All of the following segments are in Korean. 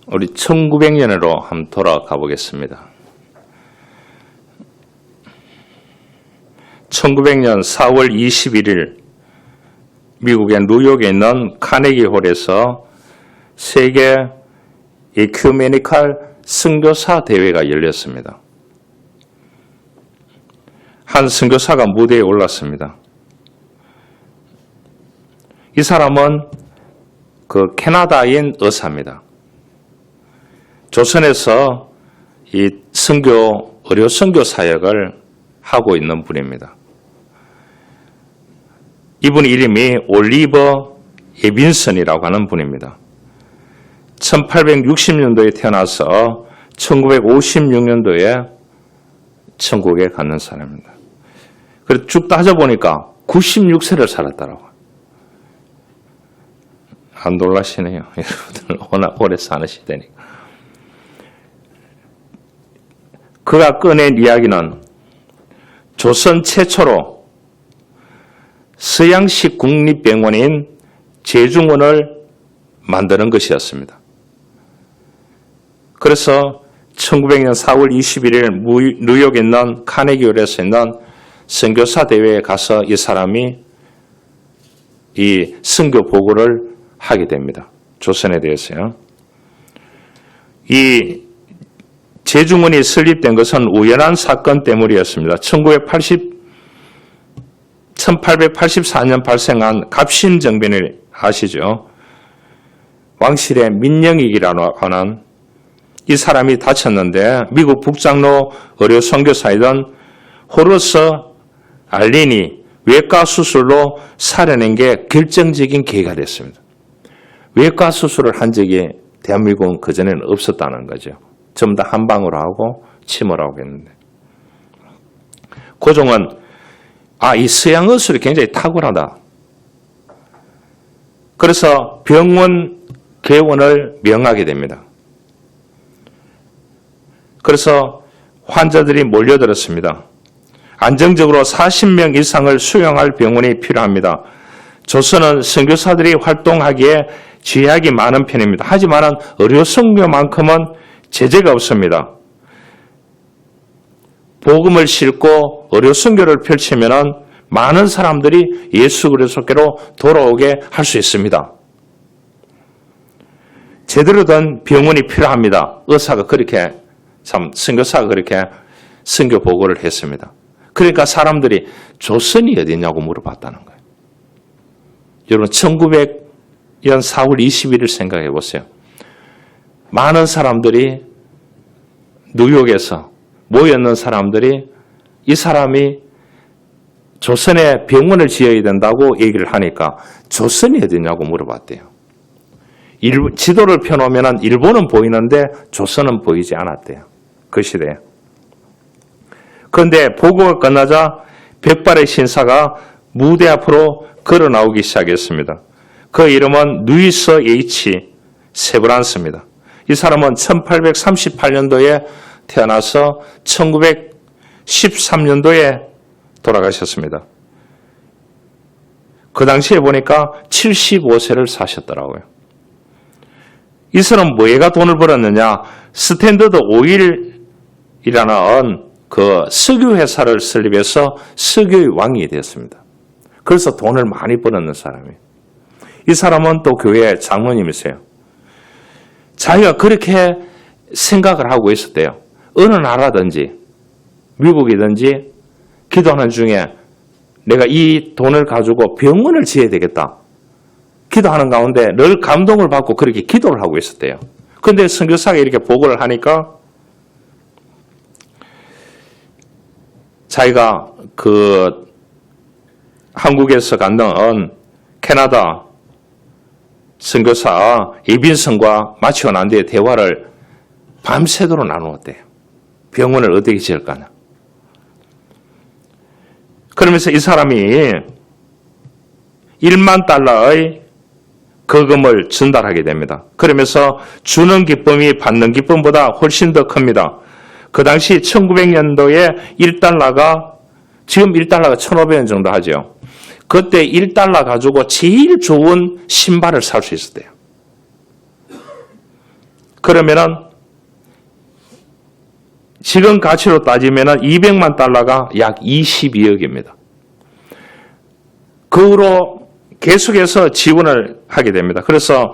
우리 1900년으로 한번 돌아가 보겠습니다. 1900년 4월 21일 미국의 뉴욕에 있는 카네기 홀에서 세계 에큐메니칼 선교사 대회가 열렸습니다. 한 선교사가 무대에 올랐습니다. 이 사람은 그 캐나다인 의사입니다. 조선에서 이 의료 선교 사역을 하고 있는 분입니다. 이분 이름이 올리버 예빈슨이라고 하는 분입니다. 1860년도에 태어나서 1956년도에 천국에 가는 사람입니다. 그래서 쭉 따져보니까 96세를 살았더라고요. 안 놀라시네요. 여러분들 워낙 오래 사시다니까. 그가 꺼낸 이야기는 조선 최초로 서양식 국립병원인 제중원을 만드는 것이었습니다. 그래서 1900년 4월 21일 뉴욕에 있는 카네기홀에서 있는 선교사 대회에 가서 이 사람이 이 선교 보고를 하게 됩니다. 조선에 대해서요. 이 제중원이 설립된 것은 우연한 사건 때문이었습니다. 1884년 발생한 갑신정변을 아시죠? 왕실의 민영익이라고 하는 이 사람이 다쳤는데 미국 북장로 의료 선교사이던 호러스 알린이 외과 수술로 살아낸 게 결정적인 계기가 됐습니다. 외과 수술을 한 적이 대한민국은 그전에는 없었다는 거죠. 전부 다 한방으로 하고 침을 하고 했는데. 고종은 이 서양 의술이 굉장히 탁월하다. 그래서 병원 개원을 명하게 됩니다. 그래서 환자들이 몰려들었습니다. 안정적으로 40명 이상을 수용할 병원이 필요합니다. 조선은 선교사들이 활동하기에 제약이 많은 편입니다. 하지만 의료 선교만큼은 제재가 없습니다. 복음을 싣고 의료 선교를 펼치면 많은 사람들이 예수 그리스도께로 돌아오게 할 수 있습니다. 제대로 된 병원이 필요합니다. 의사가 그렇게 선교사가 그렇게 선교 보고를 했습니다. 그러니까 사람들이 조선이 어디냐고 물어봤다는 거예요. 여러분 1900년 4월 21일 생각해 보세요. 많은 사람들이 뉴욕에서 모여있는 사람들이 이 사람이 조선에 병원을 지어야 된다고 얘기를 하니까 조선이 어디냐고 물어봤대요. 지도를 펴놓으면 일본은 보이는데 조선은 보이지 않았대요. 그 시대에. 그런데 보고가 끝나자 백발의 신사가 무대 앞으로 걸어 나오기 시작했습니다. 그 이름은 루이스 H. 세브란스입니다. 이 사람은 1838년도에 태어나서 1913년도에 돌아가셨습니다. 그 당시에 보니까 75세를 사셨더라고요. 이 사람은 뭐에가 돈을 벌었느냐? 스탠더드 오일이라는 그 석유회사를 설립해서 석유의 왕이 되었습니다. 그래서 돈을 많이 벌었는 사람이에요. 이 사람은 또 교회 장로님이세요. 자기가 그렇게 생각을 하고 있었대요. 어느 나라든지 미국이든지 기도하는 중에 내가 이 돈을 가지고 병원을 지어야 되겠다. 기도하는 가운데 늘 감동을 받고 그렇게 기도를 하고 있었대요. 그런데 선교사가 이렇게 보고를 하니까 자기가 그 한국에서 갔던 캐나다 선교사 예빈슨과 마치고 난 뒤에 대화를 밤새도록 나누었대요. 병원을 어떻게 지을까냐. 그러면서 이 사람이 1만 달러의 거금을 전달하게 됩니다. 그러면서 주는 기쁨이 받는 기쁨보다 훨씬 더 큽니다. 그 당시 1900년도에 1달러가 지금 1달러가 1,500원 정도 하죠. 그때 1달러 가지고 제일 좋은 신발을 살 수 있었대요. 그러면은 지금 가치로 따지면은 200만 달러가 약 22억입니다. 그 후로 계속해서 지원을 하게 됩니다. 그래서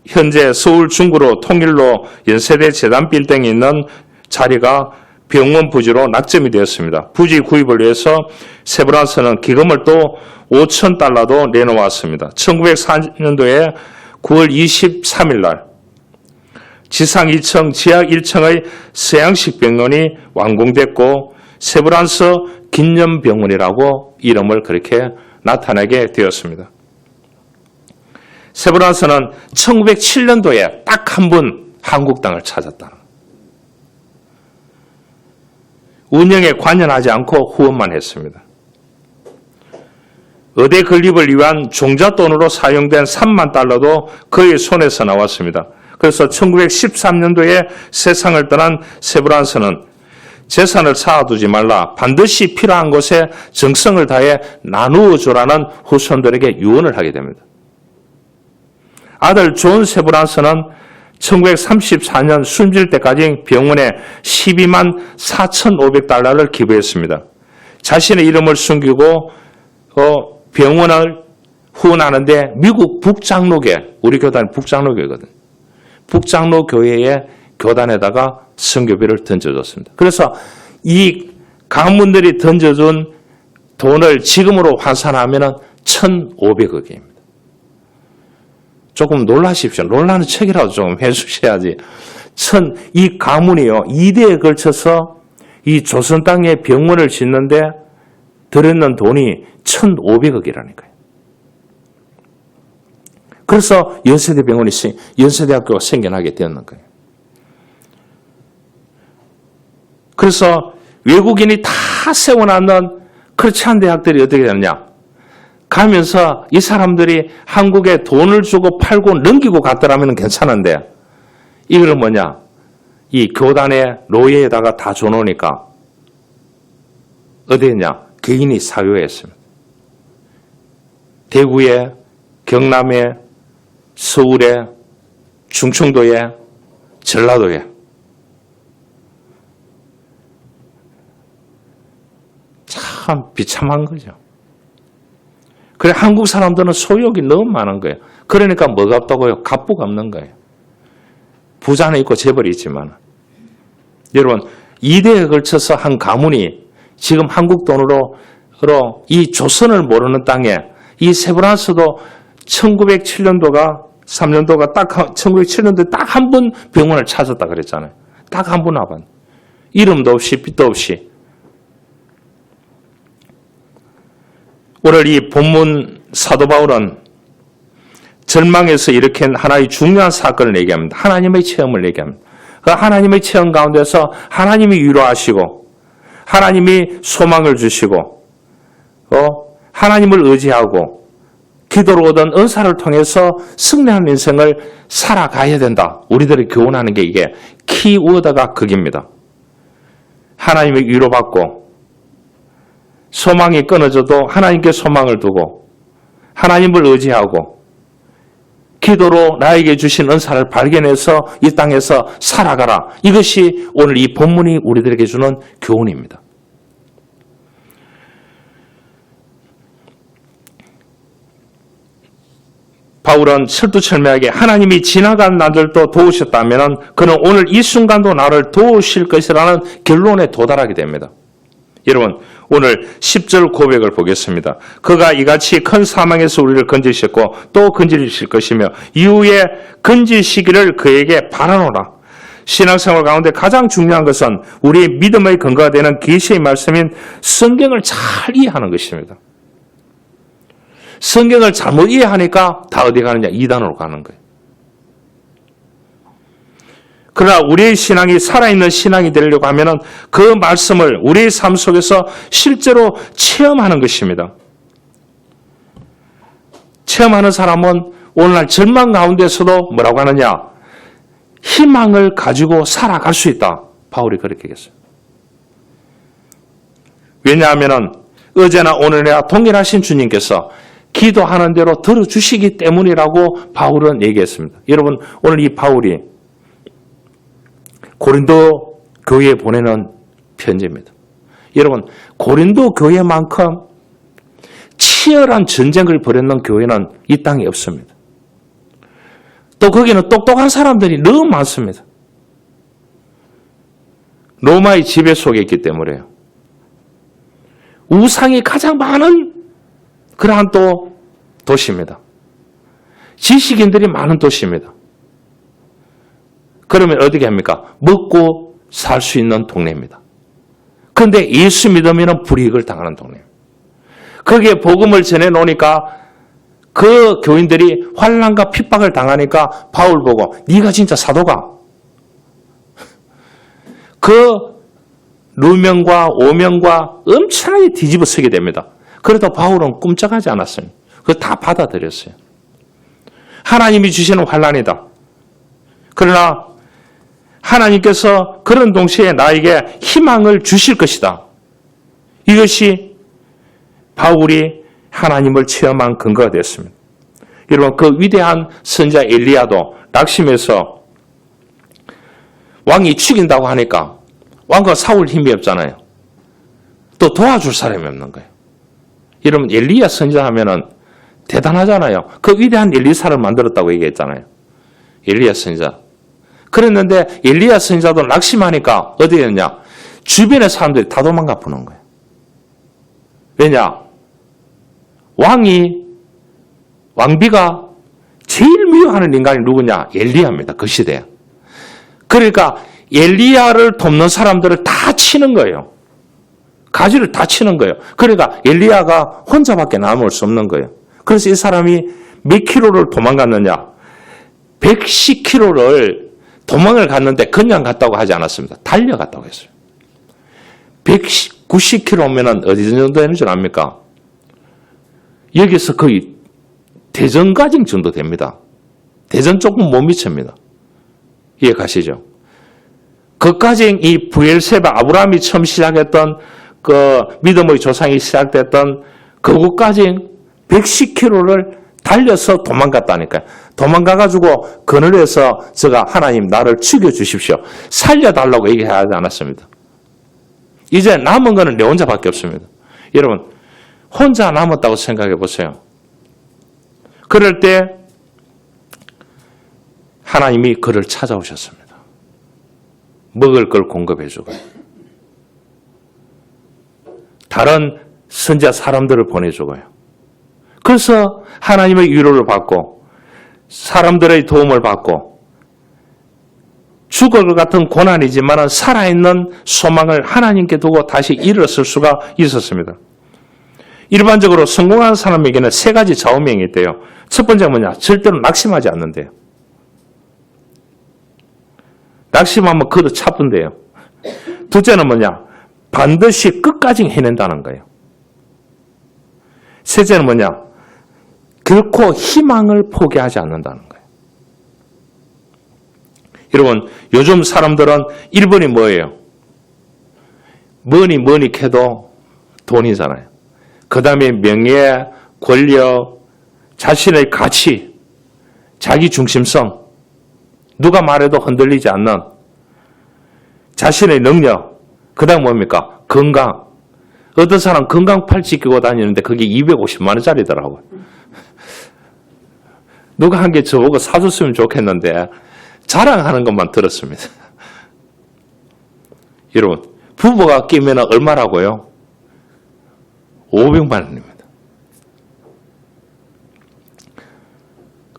현재 서울 중구로 통일로 연세대 재단 빌딩에 있는 자리가 병원 부지로 낙점이 되었습니다. 부지 구입을 위해서 세브란스는 기금을 또 5천 달러도 내놓았습니다. 1904년도에 9월 23일 날 지상 2층, 지하 1층의 서양식 병원이 완공됐고 세브란스 기념병원이라고 이름을 그렇게 나타내게 되었습니다. 세브란스는 1907년도에 딱 한 번 한국 땅을 찾았다. 운영에 관여하지 않고 후원만 했습니다. 의대 건립을 위한 종잣돈으로 사용된 3만 달러도 그의 손에서 나왔습니다. 그래서 1913년도에 세상을 떠난 세브란스는 재산을 쌓아두지 말라, 반드시 필요한 곳에 정성을 다해 나누어 주라는 후손들에게 유언을 하게 됩니다. 아들 존 세브란스는 1934년 숨질 때까지 병원에 12만 4,500달러를 기부했습니다. 자신의 이름을 숨기고 병원을 후원하는데 미국 북장로교, 우리 교단이 북장로교거든요. 북장로교회의 교단에다가 선교비를 던져줬습니다. 그래서 이 가문들이 던져준 돈을 지금으로 환산하면 1,500억입니다. 조금 놀라십시오. 놀라는 척이라도 좀 해주셔야지. 이 가문이요, 2대에 걸쳐서 이 조선 땅에 병원을 짓는데 들었는 돈이 1,500억이라니까요. 그래서 연세대 병원이, 연세대학교가 생겨나게 되었는 거예요. 그래서 외국인이 다 세워놨는 그렇지 않은 대학들이 어떻게 되느냐. 가면서 이 사람들이 한국에 돈을 주고 팔고 넘기고 갔더라면 괜찮은데 이걸 뭐냐. 이 교단의 노예에다가 다 줘놓으니까 어디 했냐. 개인이 사유했습니다. 대구에, 경남에, 서울에, 충청도에, 전라도에. 참 비참한 거죠. 그래 한국 사람들은 소욕이 너무 많은 거예요. 그러니까 뭐가 없다고요? 갑부가 없는 거예요. 부자는 있고 재벌이 있지만. 여러분 2대에 걸쳐서 한 가문이 지금 한국 돈으로 이 조선을 모르는 땅에 이 세브란스도 1907년도가 3년도가 딱 1907년도에 딱 한 번 병원을 찾았다 그랬잖아요. 딱 한 번 와봤. 이름도 없이 빛도 없이. 오늘 이 본문 사도 바울은 절망에서 일으킨 하나의 중요한 사건을 얘기합니다. 하나님의 체험을 얘기합니다. 그 하나님의 체험 가운데서 하나님이 위로하시고 하나님이 소망을 주시고 하나님을 의지하고 기도로 얻은 은사를 통해서 승리하는 인생을 살아가야 된다. 우리들이 교훈하는 게 이게 키워드가 그깁니다. 하나님의 위로받고 소망이 끊어져도 하나님께 소망을 두고 하나님을 의지하고 기도로 나에게 주신 은사를 발견해서 이 땅에서 살아가라. 이것이 오늘 이 본문이 우리들에게 주는 교훈입니다. 바울은 철두철미하게 하나님이 지나간 나들도 도우셨다면 그는 오늘 이 순간도 나를 도우실 것이라는 결론에 도달하게 됩니다. 여러분 오늘 10절 고백을 보겠습니다. 그가 이같이 큰 사망에서 우리를 건지셨고 또 건지실 것이며 이후에 건지시기를 그에게 바라노라. 신앙생활 가운데 가장 중요한 것은 우리의 믿음의 근거가 되는 계시의 말씀인 성경을 잘 이해하는 것입니다. 성경을 잘못 이해하니까 다 어디 가느냐? 이단으로 가는 거예요. 그러나 우리의 신앙이 살아있는 신앙이 되려고 하면 그 말씀을 우리의 삶 속에서 실제로 체험하는 것입니다. 체험하는 사람은 오늘날 절망 가운데서도 뭐라고 하느냐? 희망을 가지고 살아갈 수 있다. 바울이 그렇게 얘기했어요. 왜냐하면 어제나 오늘이나 동일하신 주님께서 기도하는 대로 들어주시기 때문이라고 바울은 얘기했습니다. 여러분 오늘 이 바울이 고린도 교회에 보내는 편지입니다. 여러분, 고린도 교회만큼 치열한 전쟁을 벌였는 교회는 이 땅에 없습니다. 또 거기는 똑똑한 사람들이 너무 많습니다. 로마의 지배 속에 있기 때문에요. 우상이 가장 많은 그러한 또 도시입니다. 지식인들이 많은 도시입니다. 그러면 어떻게 합니까? 먹고 살 수 있는 동네입니다. 그런데 예수 믿으면 불이익을 당하는 동네입니다. 거기에 복음을 전해놓으니까 그 교인들이 환난과 핍박을 당하니까 바울 보고 네가 진짜 사도가? 그 누명과 오명과 엄청나게 뒤집어 쓰게 됩니다. 그래도 바울은 꼼짝하지 않았어요. 그거 다 받아들였어요. 하나님이 주시는 환난이다. 그러나 하나님께서 그런 동시에 나에게 희망을 주실 것이다. 이것이 바울이 하나님을 체험한 근거가 됐습니다. 여러분, 그 위대한 선자 엘리야도 낙심해서 왕이 죽인다고 하니까 왕과 싸울 힘이 없잖아요. 또 도와줄 사람이 없는 거예요. 여러분, 엘리야 선자 하면은 대단하잖아요. 그 위대한 엘리사를 만들었다고 얘기했잖아요. 엘리야 선자. 그랬는데 엘리야 선자도 낙심하니까 어디에 있냐? 주변의 사람들이 다 도망가 보는 거예요. 왜냐? 왕비가 제일 미워하는 인간이 누구냐? 엘리야입니다. 그 시대에. 그러니까 엘리야를 돕는 사람들을 다 치는 거예요. 가지를 다 치는 거예요. 그러니까 엘리야가 혼자밖에 남을 수 없는 거예요. 그래서 이 사람이 몇 킬로를 도망갔느냐? 110킬로를 도망을 갔는데 그냥 갔다고 하지 않았습니다. 달려갔다고 했어요. 190킬로면 어디 정도 되는 줄 압니까? 여기서 거의 대전가정 정도 됩니다. 대전 조금 못 미칩니다. 이해 가시죠? 그까지 이 브엘세바, 아브라함이 처음 시작했던 그 믿음의 조상이 시작됐던 그곳까지 110킬로를 달려서 도망갔다니까요. 도망가가지고 그늘에서 제가 하나님 나를 죽여주십시오. 살려달라고 얘기하지 않았습니다. 이제 남은 거는 내 혼자밖에 없습니다. 여러분, 혼자 남았다고 생각해 보세요. 그럴 때 하나님이 그를 찾아오셨습니다. 먹을 걸 공급해주고 다른 선지자 사람들을 보내주고요. 그래서 하나님의 위로를 받고 사람들의 도움을 받고 죽을 것 같은 고난이지만 살아있는 소망을 하나님께 두고 다시 일어설 수가 있었습니다. 일반적으로 성공한 사람에게는 세 가지 좌우명이 있대요. 첫 번째는 뭐냐? 절대로 낙심하지 않는데요. 낙심하면 그도 차분데요. 둘째는 뭐냐? 반드시 끝까지 해낸다는 거예요. 셋째는 뭐냐? 결코 희망을 포기하지 않는다는 거예요. 여러분, 요즘 사람들은 1번이 뭐예요? 뭐니 캐도 돈이잖아요. 그 다음에 명예, 권력, 자신의 가치, 자기 중심성, 누가 말해도 흔들리지 않는 자신의 능력, 그 다음 뭡니까? 건강. 어떤 사람 건강 팔찌 끼고 다니는데 그게 250만 원짜리더라고요. 누가 한 개 저보고 사줬으면 좋겠는데 자랑하는 것만 들었습니다. 여러분, 부부가 끼면 얼마라고요? 500만 원입니다.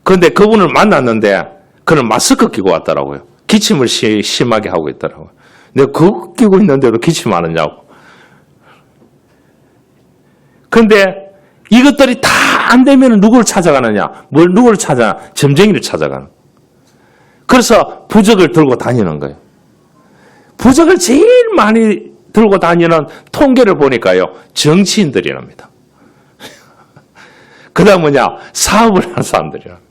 그런데 그분을 만났는데 그는 마스크 끼고 왔더라고요. 기침을 심하게 하고 있더라고요. 내가 그거 끼고 있는데도 기침 안 하냐고. 그런데 이것들이 다 안 되면 누구를 찾아가느냐? 누구를 찾아? 점쟁이를 찾아가는. 그래서 부적을 들고 다니는 거예요. 부적을 제일 많이 들고 다니는 통계를 보니까요. 정치인들이랍니다. 그 다음 뭐냐? 사업을 하는 사람들이랍니다.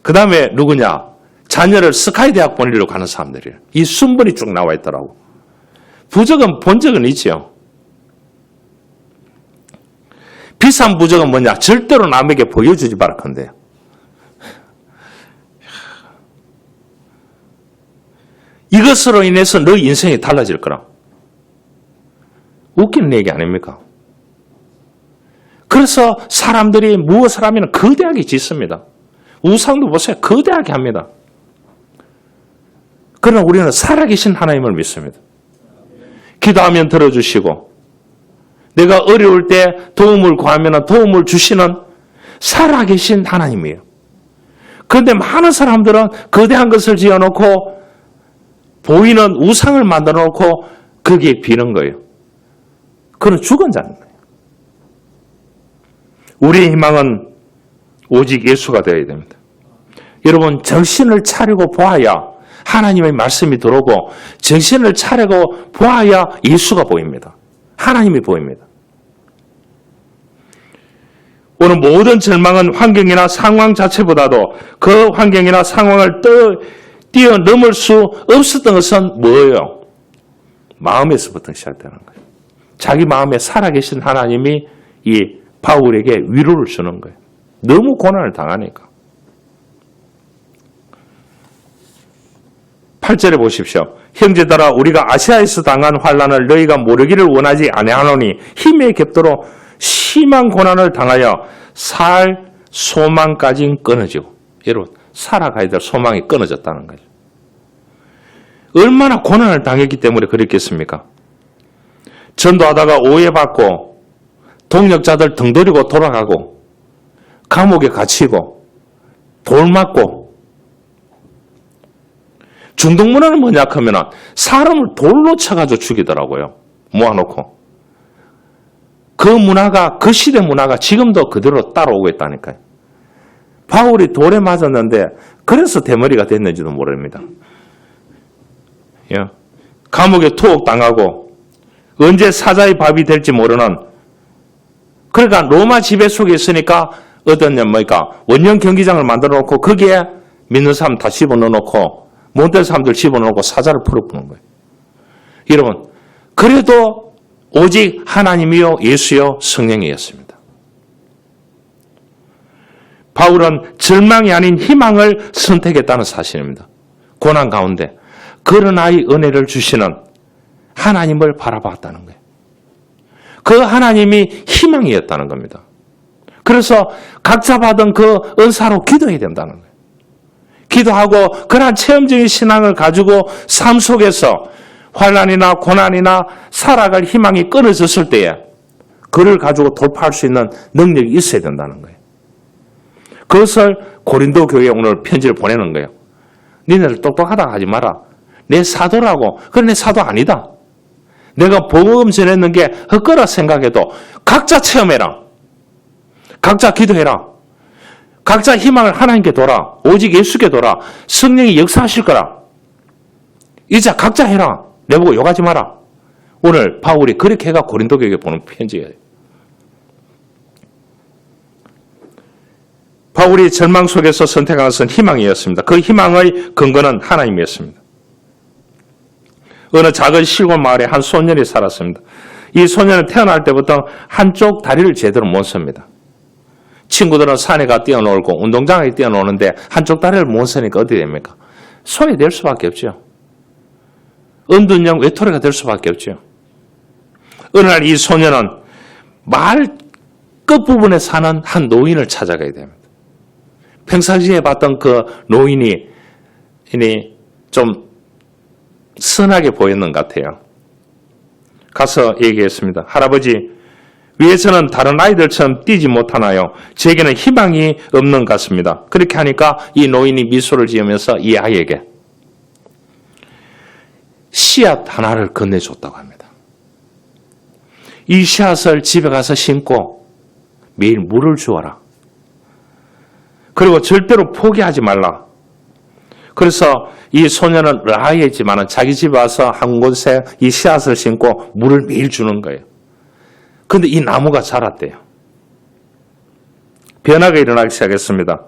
그 다음에 누구냐? 자녀를 스카이 대학 보내려고 하는 사람들이에요. 이 순번이 쭉 나와 있더라고. 부적은 본 적은 있죠. 비싼 부적은 뭐냐? 절대로 남에게 보여주지 말아야 한대요. 이것으로 인해서 너 인생이 달라질 거라. 웃기는 얘기 아닙니까? 그래서 사람들이 무엇을 하면 거대하게 짓습니다. 우상도 보세요. 거대하게 합니다. 그러나 우리는 살아계신 하나님을 믿습니다. 기도하면 들어주시고 내가 어려울 때 도움을 구하면 도움을 주시는 살아계신 하나님이에요. 그런데 많은 사람들은 거대한 것을 지어놓고 보이는 우상을 만들어 놓고 거기에 비는 거예요. 그건 죽은 자인 거예요. 우리의 희망은 오직 예수가 되어야 됩니다. 여러분 정신을 차리고 보아야 하나님의 말씀이 들어오고 정신을 차리고 보아야 예수가 보입니다. 하나님이 보입니다. 오늘 모든 절망은 환경이나 상황 자체보다도 그 환경이나 상황을 뛰어넘을 수 없었던 것은 뭐예요? 마음에서부터 시작되는 거예요. 자기 마음에 살아계신 하나님이 이 바울에게 위로를 주는 거예요. 너무 고난을 당하니까. 8절에 보십시오. 형제들아 우리가 아시아에서 당한 환난을 너희가 모르기를 원하지 아니하노니 힘에 겹도록 심한 고난을 당하여 살 소망까지 끊어지고, 여러분 살아가야 될 소망이 끊어졌다는 거죠. 얼마나 고난을 당했기 때문에 그랬겠습니까? 전도하다가 오해받고 동력자들 등 돌리고 돌아가고 감옥에 갇히고 돌 맞고, 중동문화는 뭐냐 하면 사람을 돌로 쳐가지고 죽이더라고요. 모아놓고. 그 문화가, 그 시대 문화가 지금도 그대로 따라오고 있다니까요. 바울이 돌에 맞았는데 그래서 대머리가 됐는지도 모릅니다. 감옥에 투옥당하고 언제 사자의 밥이 될지 모르는, 그러니까 로마 지배 속에 있으니까 어떤 원형 경기장을 만들어 놓고 거기에 믿는 사람 다 집어넣어놓고 못된 사람들 집어넣고 사자를 풀어보는 거예요. 여러분, 그래도 오직 하나님이요 예수요 성령이었습니다. 바울은 절망이 아닌 희망을 선택했다는 사실입니다. 고난 가운데 그러나 이 은혜를 주시는 하나님을 바라봤다는 거예요. 그 하나님이 희망이었다는 겁니다. 그래서 각자 받은 그 은사로 기도해야 된다는 거예요. 기도하고 그러한 체험적인 신앙을 가지고 삶 속에서 환난이나 고난이나 살아갈 희망이 끊어졌을 때에 그를 가지고 돌파할 수 있는 능력이 있어야 된다는 거예요. 그것을 고린도 교회에 오늘 편지를 보내는 거예요. 니네들 똑똑하다 하지 마라. 내 사도라고. 그래 내 사도 아니다. 내가 복음 전했는 게 헛거라 생각해도 각자 체험해라. 각자 기도해라. 각자 희망을 하나님께 둬라. 오직 예수께 둬라. 성령이 역사하실 거라. 이제 각자 해라. 내보고 욕하지 마라. 오늘 바울이 그렇게 해가 고린도 교회에 보는 편지예요. 바울이 절망 속에서 선택한 것은 희망이었습니다. 그 희망의 근거는 하나님이었습니다. 어느 작은 시골 마을에 한 소년이 살았습니다. 이 소년은 태어날 때부터 한쪽 다리를 제대로 못 씁니다. 친구들은 산에 가 뛰어놀고 운동장에 뛰어노는데 한쪽 다리를 못 쓰니까 어떻게 됩니까? 소외될 수밖에 없죠. 은둔형 외톨이가 될 수밖에 없죠. 어느 날 이 소년은 마을 끝부분에 사는 한 노인을 찾아가야 됩니다. 평상시에 봤던 그 노인이 좀 선하게 보였는 것 같아요. 가서 얘기했습니다. 할아버지, 위에서는 다른 아이들처럼 뛰지 못하나요? 제게는 희망이 없는 것 같습니다. 그렇게 하니까 이 노인이 미소를 지으면서 이 아이에게 씨앗 하나를 건네줬다고 합니다. 이 씨앗을 집에 가서 심고 매일 물을 주어라. 그리고 절대로 포기하지 말라. 그래서 이 소년은 라이했지만 자기 집에 와서 한 곳에 이 씨앗을 심고 물을 매일 주는 거예요. 그런데 이 나무가 자랐대요. 변화가 일어나기 시작했습니다.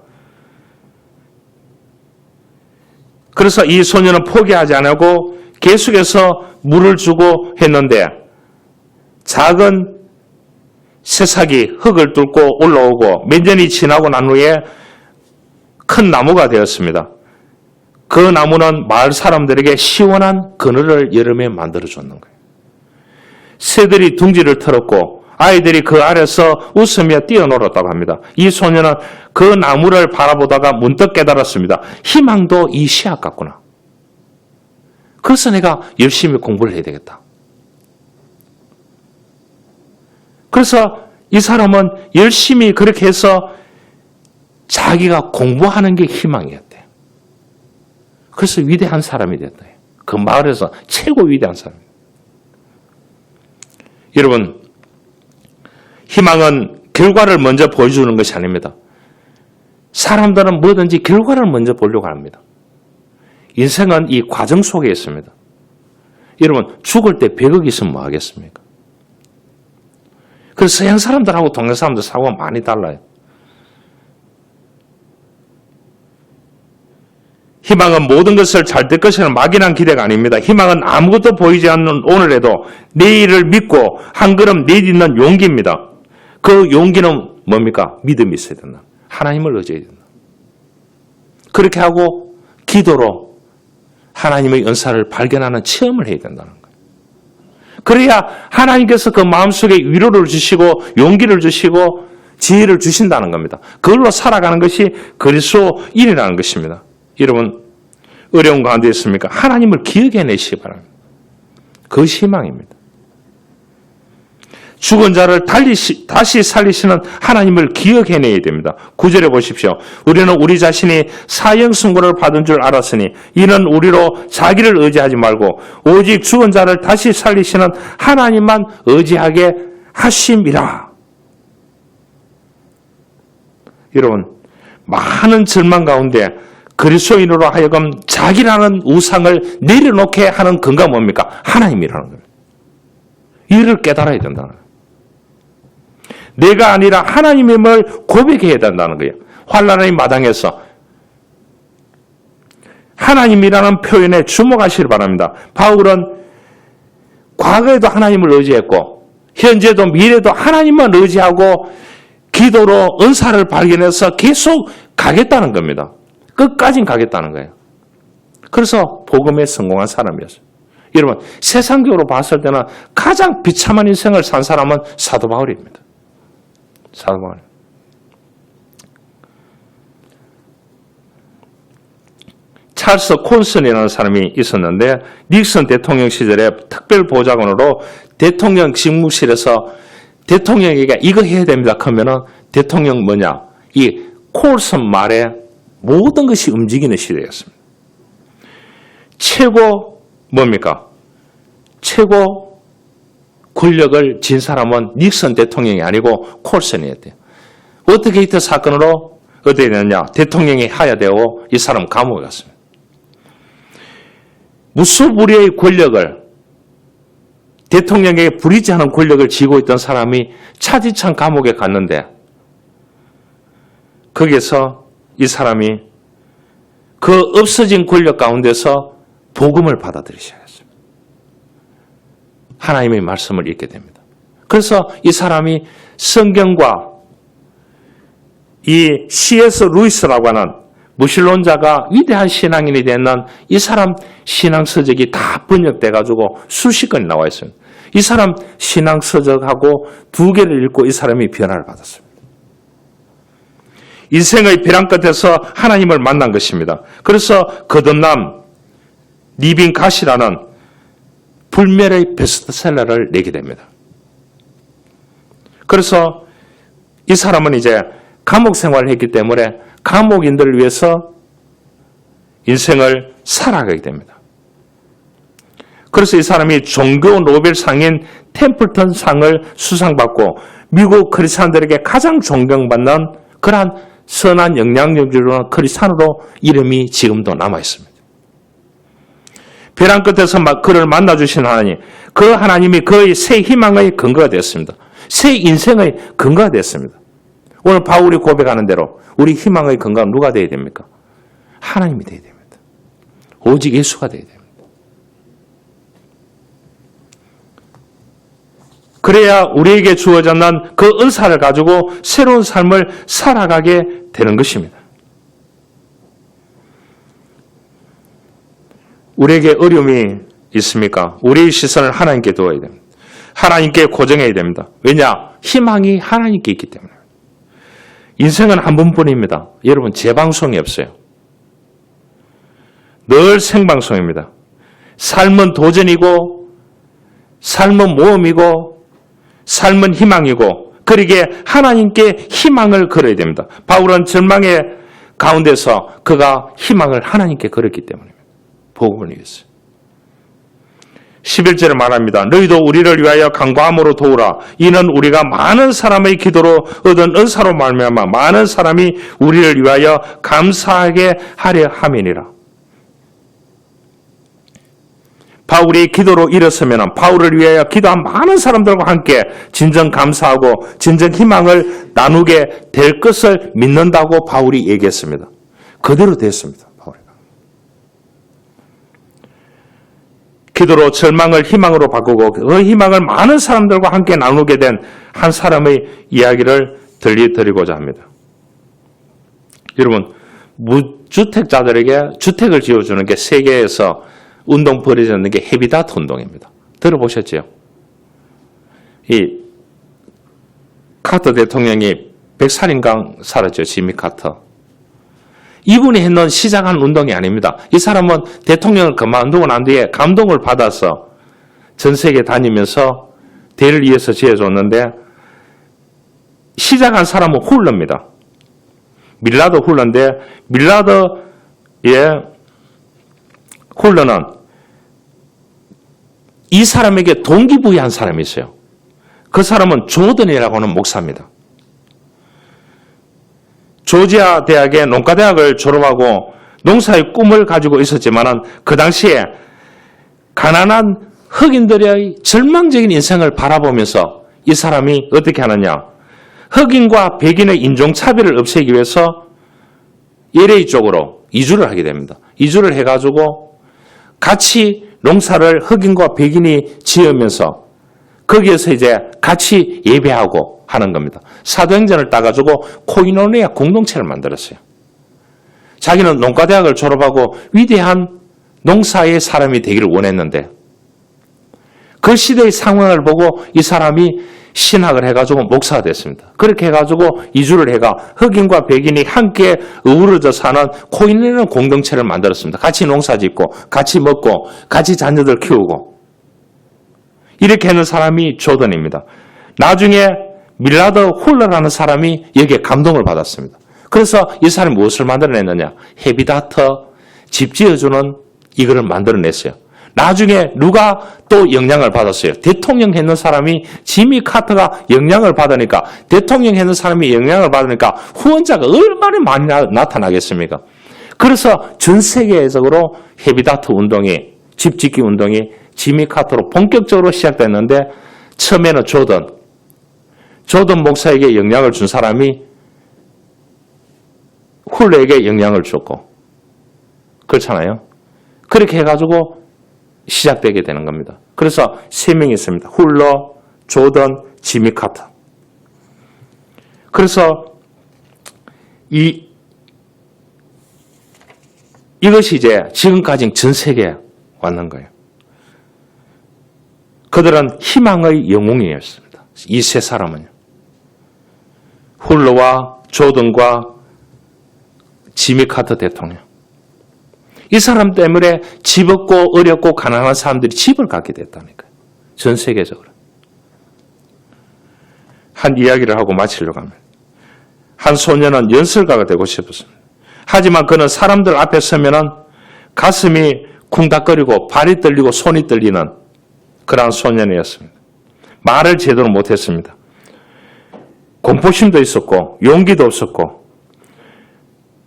그래서 이 소년은 포기하지 않고 계속해서 물을 주고 했는데 작은 새싹이 흙을 뚫고 올라오고 몇 년이 지나고 난 후에 큰 나무가 되었습니다. 그 나무는 마을 사람들에게 시원한 그늘을 여름에 만들어줬는 거예요. 새들이 둥지를 털었고 아이들이 그 아래서 웃으며 뛰어놀았다고 합니다. 이 소녀는 그 나무를 바라보다가 문득 깨달았습니다. 희망도 이 씨앗 같구나. 그래서 내가 열심히 공부를 해야 되겠다. 그래서 이 사람은 열심히 그렇게 해서 자기가 공부하는 게 희망이었대요. 그래서 위대한 사람이 됐대요. 그 마을에서 최고 위대한 사람. 여러분, 희망은 결과를 먼저 보여주는 것이 아닙니다. 사람들은 뭐든지 결과를 먼저 보려고 합니다. 인생은 이 과정 속에 있습니다. 여러분, 죽을 때 100억 있으면 뭐 하겠습니까? 그래서 서양 사람들하고 동양 사람들 사고가 많이 달라요. 희망은 모든 것을 잘 될 것이라는 막연한 기대가 아닙니다. 희망은 아무것도 보이지 않는 오늘에도 내일을 믿고 한 걸음 내딛는 용기입니다. 그 용기는 뭡니까? 믿음이 있어야 된다. 하나님을 의지해야 된다. 그렇게 하고 기도로 하나님의 은사를 발견하는 체험을 해야 된다는 거예요. 그래야 하나님께서 그 마음속에 위로를 주시고 용기를 주시고 지혜를 주신다는 겁니다. 그걸로 살아가는 것이 그리스도인이라는 것입니다. 여러분, 어려운 가운데 있습니까? 하나님을 기억해내시기 바랍니다. 그것이 희망입니다. 죽은 자를 다시 살리시는 하나님을 기억해내야 됩니다. 9절에 보십시오. 우리는 우리 자신이 사형 선고를 받은 줄 알았으니 이는 우리로 자기를 의지하지 말고 오직 죽은 자를 다시 살리시는 하나님만 의지하게 하심이라. 여러분, 많은 절망 가운데 그리스도인으로 하여금 자기라는 우상을 내려놓게 하는 근거가 뭡니까? 하나님이라는 거예요. 이를 깨달아야 된다는 거예요. 내가 아니라 하나님임을 고백해야 된다는 거예요. 환난의 마당에서 하나님이라는 표현에 주목하시기 바랍니다. 바울은 과거에도 하나님을 의지했고 현재도 미래도 하나님만 의지하고 기도로 은사를 발견해서 계속 가겠다는 겁니다. 끝까지 가겠다는 거예요. 그래서 복음에 성공한 사람이었어요. 여러분, 세상적으로 봤을 때는 가장 비참한 인생을 산 사람은 사도 바울입니다. 사도 바울. 찰스 콘슨이라는 사람이 있었는데 닉슨 대통령 시절에 특별 보좌관으로 대통령 직무실에서 대통령에게 이거 해야 됩니다 하면은 대통령 뭐냐? 이 콜슨 말에 모든 것이 움직이는 시대였습니다. 최고 뭡니까? 최고 권력을 진 사람은 닉슨 대통령이 아니고 콜슨이었대요. 어떻게 이때 사건으로 어떻게 되느냐? 대통령이 하야되고 이 사람 감옥에 갔습니다. 무수부리의 권력을 대통령에게 부리지 않은 권력을 쥐고 있던 사람이 차디찬 감옥에 갔는데 거기서 이 사람이 그 없어진 권력 가운데서 복음을 받아들이기 시작했습니다. 하나님의 말씀을 읽게 됩니다. 그래서 이 사람이 성경과 이 C.S. 루이스라고 하는 무신론자가 위대한 신앙인이 되는 이 사람 신앙서적이 다 번역돼가지고 수십 건이 나와 있습니다. 이 사람 신앙서적하고 2개를 읽고 이 사람이 변화를 받았습니다. 인생의 벼랑 끝에서 하나님을 만난 것입니다. 그래서 거듭남 리빙 갓이라는 불멸의 베스트셀러를 내게 됩니다. 그래서 이 사람은 이제 감옥 생활을 했기 때문에 감옥인들을 위해서 인생을 살아가게 됩니다. 그래서 이 사람이 종교 노벨상인 템플턴 상을 수상받고 미국 크리스찬들에게 가장 존경받는 그러한 선한 영향력을 크리스찬으로 이름이 지금도 남아있습니다. 벼랑 끝에서 그를 만나주신 하나님, 그 하나님이 그의 새 희망의 근거가 되었습니다. 새 인생의 근거가 되었습니다. 오늘 바울이 고백하는 대로 우리 희망의 근거는 누가 되어야 됩니까? 하나님이 되어야 됩니다. 오직 예수가 되어야 됩니다. 그래야 우리에게 주어졌는 그 은사를 가지고 새로운 삶을 살아가게 되는 것입니다. 우리에게 어려움이 있습니까? 우리의 시선을 하나님께 두어야 됩니다. 하나님께 고정해야 됩니다. 왜냐? 희망이 하나님께 있기 때문에. 인생은 한 번뿐입니다. 여러분, 재방송이 없어요. 늘 생방송입니다. 삶은 도전이고, 삶은 모험이고, 삶은 희망이고, 그러기에 하나님께 희망을 걸어야 됩니다. 바울은 절망의 가운데서 그가 희망을 하나님께 걸었기 때문입니다. 복음을 이겼어요. 11절에 말합니다. 너희도 우리를 위하여 간구함으로 도우라. 이는 우리가 많은 사람의 기도로 얻은 은사로 말미암아 많은 사람이 우리를 위하여 감사하게 하려 함이니라. 바울이 기도로 일어서면 바울을 위하여 기도한 많은 사람들과 함께 진정 감사하고 진정 희망을 나누게 될 것을 믿는다고 바울이 얘기했습니다. 그대로 됐습니다. 기도로 절망을 희망으로 바꾸고 그 희망을 많은 사람들과 함께 나누게 된 한 사람의 이야기를 들려드리고자 합니다. 여러분, 무주택자들에게 주택을 지어주는 게 세계에서 운동 벌어지는 게 헤비다트 운동입니다. 들어보셨죠? 이 카터 대통령이 백살인강 살았죠. 지미 카터. 이분이 했는 시작한 운동이 아닙니다. 이 사람은 대통령을 그만두고 난 뒤에 감동을 받아서 전 세계 다니면서 대를 이어서 지어줬는데 시작한 사람은 훌러입니다. 밀라드 훌러인데 밀라드의 훌러는 이 사람에게 동기부여한 사람이 있어요. 그 사람은 조던이라고 하는 목사입니다. 조지아 대학의 농가대학을 졸업하고 농사의 꿈을 가지고 있었지만 그 당시에 가난한 흑인들의 절망적인 인생을 바라보면서 이 사람이 어떻게 하느냐. 흑인과 백인의 인종차별을 없애기 위해서 LA 쪽으로 이주를 하게 됩니다. 이주를 해가지고 같이 농사를 흑인과 백인이 지으면서 거기에서 이제 같이 예배하고 하는 겁니다. 사도행전을 따가지고 코이노니아 공동체를 만들었어요. 자기는 농가대학을 졸업하고 위대한 농사의 사람이 되기를 원했는데 그 시대의 상황을 보고 이 사람이 신학을 해가지고 목사가 됐습니다. 그렇게 해가지고 이주를 해가 흑인과 백인이 함께 어우러져 사는 코이노니아 공동체를 만들었습니다. 같이 농사 짓고 같이 먹고 같이 자녀들 키우고 이렇게 하는 사람이 조던입니다. 나중에 밀라드 훌러라는 사람이 여기에 감동을 받았습니다. 그래서 이 사람이 무엇을 만들어냈느냐. 헤비다트, 집 지어주는 이거를 만들어냈어요. 나중에 누가 또 영향을 받았어요. 대통령 했는 사람이 지미 카터가 영향을 받으니까 대통령 했는 사람이 영향을 받으니까 후원자가 얼마나 많이 나타나겠습니까. 그래서 전 세계적으로 헤비다트 운동이 집 짓기 운동이 지미 카터로 본격적으로 시작됐는데 처음에는 조던 목사에게 영향을 준 사람이 훌러에게 영향을 줬고 그렇잖아요. 그렇게 해가지고 시작되게 되는 겁니다. 그래서 세 명이 있습니다. 훌러, 조던, 지미 카터. 그래서 이것이 이제 지금까지 전 세계에 왔는 거예요. 그들은 희망의 영웅이었습니다. 이 세 사람은요. 훌러와 조던과 지미 카터 대통령. 이 사람 때문에 집 없고 어렵고 가난한 사람들이 집을 갖게 됐다니까요. 전 세계적으로. 한 이야기를 하고 마치려고 합니다. 한 소년은 연설가가 되고 싶었습니다. 하지만 그는 사람들 앞에 서면은 가슴이 쿵닥거리고 발이 떨리고 손이 떨리는 그러한 소년이었습니다. 말을 제대로 못했습니다. 공포심도 있었고 용기도 없었고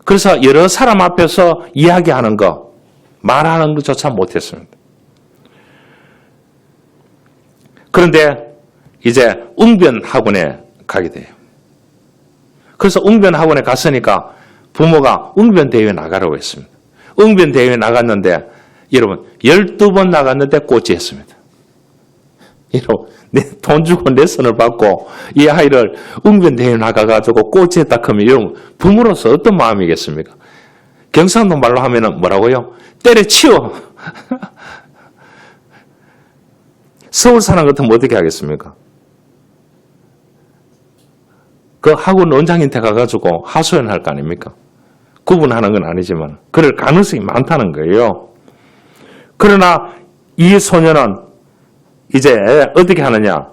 그래서 여러 사람 앞에서 이야기하는 거, 말하는 것조차 못했습니다. 그런데 이제 웅변학원에 가게 돼요. 그래서 웅변학원에 갔으니까 부모가 웅변대회에 나가라고 했습니다. 웅변대회에 나갔는데 여러분 12번 나갔는데 꼴찌했습니다. 여러분 돈 주고 레슨을 받고 이 아이를 웅변대회에 나가가지고 꼴찌했다 하면 여러분 부모로서 어떤 마음이겠습니까? 경상도 말로 하면은 뭐라고요? 때려치워. 서울 사람 같으면 어떻게 하겠습니까? 그 학원 원장한테 가가지고 하소연할 거 아닙니까? 구분하는 건 아니지만 그럴 가능성이 많다는 거예요. 그러나 이 소녀는 이제 어떻게 하느냐?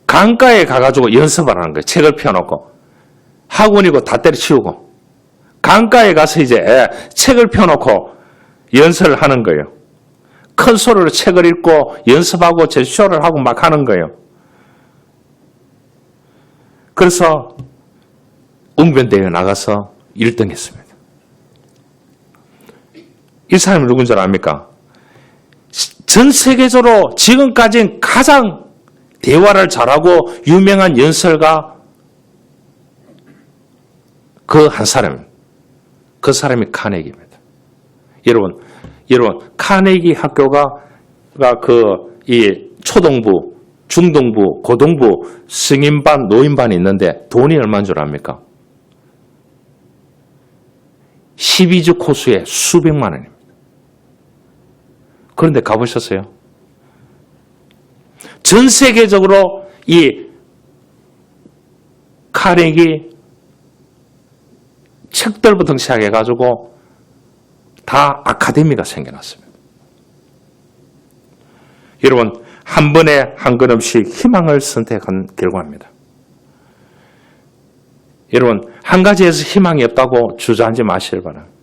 강가에 가가지고 연습을 하는 거예요. 책을 펴놓고 학원이고 다 때려치우고 강가에 가서 이제 책을 펴놓고 연설을 하는 거예요. 큰 소리로 책을 읽고 연습하고 제스처를 하고 막 하는 거예요. 그래서 웅변대회에 나가서 1등 했습니다. 이 사람이 누군 줄 압니까? 전 세계적으로 지금까지 가장 대화를 잘하고 유명한 연설가 그 한 사람입니다. 그 사람이 카네기입니다. 여러분 카네기 학교가 이 초등부, 중등부, 고등부, 승인반, 노인반이 있는데 돈이 얼마인 줄 압니까? 12주 코스에 수백만 원입니다. 그런데 가보셨어요? 전 세계적으로 이 카네기 책들부터 시작해가지고 다 아카데미가 생겨났습니다. 여러분, 한 번에 한 걸음씩 희망을 선택한 결과입니다. 여러분, 한 가지에서 희망이 없다고 주저앉지 마시길 바랍니다.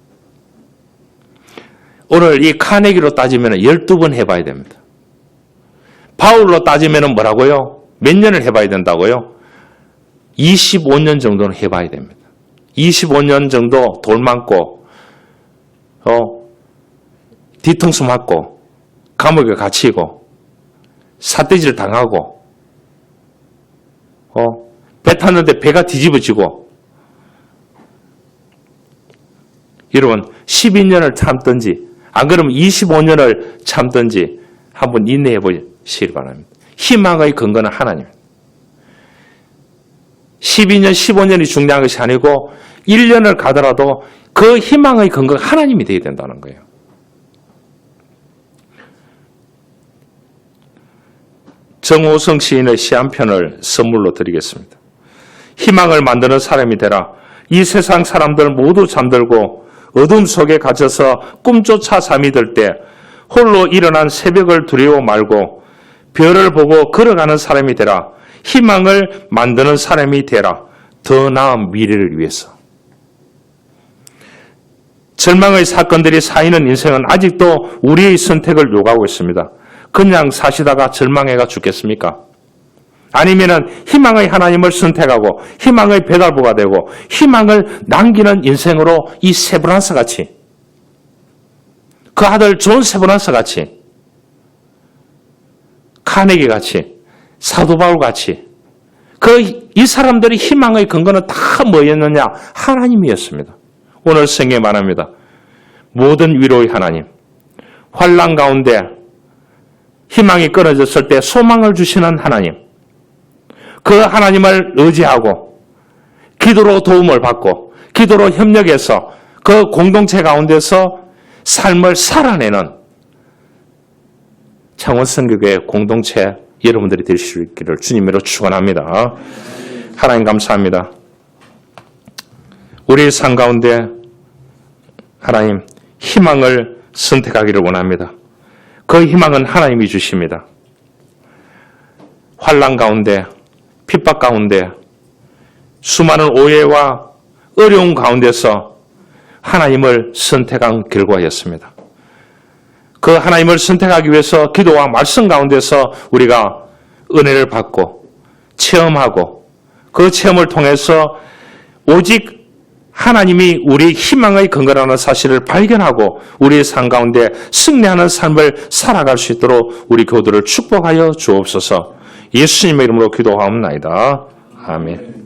오늘 이 카네기로 따지면 12번 해봐야 됩니다. 바울로 따지면 뭐라고요? 몇 년을 해봐야 된다고요? 25년 정도는 해봐야 됩니다. 25년 정도 돌 맞고 뒤통수 맞고 감옥에 갇히고 삿대질 당하고 배 탔는데 배가 뒤집어지고 여러분 12년을 참든지 안 그러면 25년을 참든지 한번 인내해 보시기 바랍니다. 희망의 근거는 하나님입니다. 12년, 15년이 중요한 것이 아니고 1년을 가더라도 그 희망의 근거가 하나님이 되어야 된다는 거예요. 정호성 시인의 시 한 편을 선물로 드리겠습니다. 희망을 만드는 사람이 되라. 이 세상 사람들 모두 잠들고 어둠 속에 갇혀서 꿈조차 잠이 들 때 홀로 일어난 새벽을 두려워 말고 별을 보고 걸어가는 사람이 되라. 희망을 만드는 사람이 되라. 더 나은 미래를 위해서. 절망의 사건들이 쌓이는 인생은 아직도 우리의 선택을 요구하고 있습니다. 그냥 사시다가 절망해가 죽겠습니까? 아니면은 희망의 하나님을 선택하고 희망의 배달부가 되고 희망을 남기는 인생으로 이 세브란스 같이 그 아들 존 세브란스 같이 카네기 같이 사도 바울 같이 이 사람들의 희망의 근거는 다 뭐였느냐? 하나님이었습니다. 오늘 성경에 말합니다. 모든 위로의 하나님, 환난 가운데 희망이 끊어졌을 때 소망을 주시는 하나님, 그 하나님을 의지하고 기도로 도움을 받고 기도로 협력해서 그 공동체 가운데서 삶을 살아내는 창원선교회 공동체 여러분들이 될 수 있기를 주님으로 축원합니다. 하나님 감사합니다. 우리의 삶 가운데 하나님 희망을 선택하기를 원합니다. 그 희망은 하나님이 주십니다. 환난 가운데 핍박 가운데 수많은 오해와 어려움 가운데서 하나님을 선택한 결과였습니다. 그 하나님을 선택하기 위해서 기도와 말씀 가운데서 우리가 은혜를 받고 체험하고 그 체험을 통해서 오직 하나님이 우리 희망의 근거라는 사실을 발견하고 우리의 삶 가운데 승리하는 삶을 살아갈 수 있도록 우리 교우들을 축복하여 주옵소서. 예수님의 이름으로 기도하옵나이다. 아멘.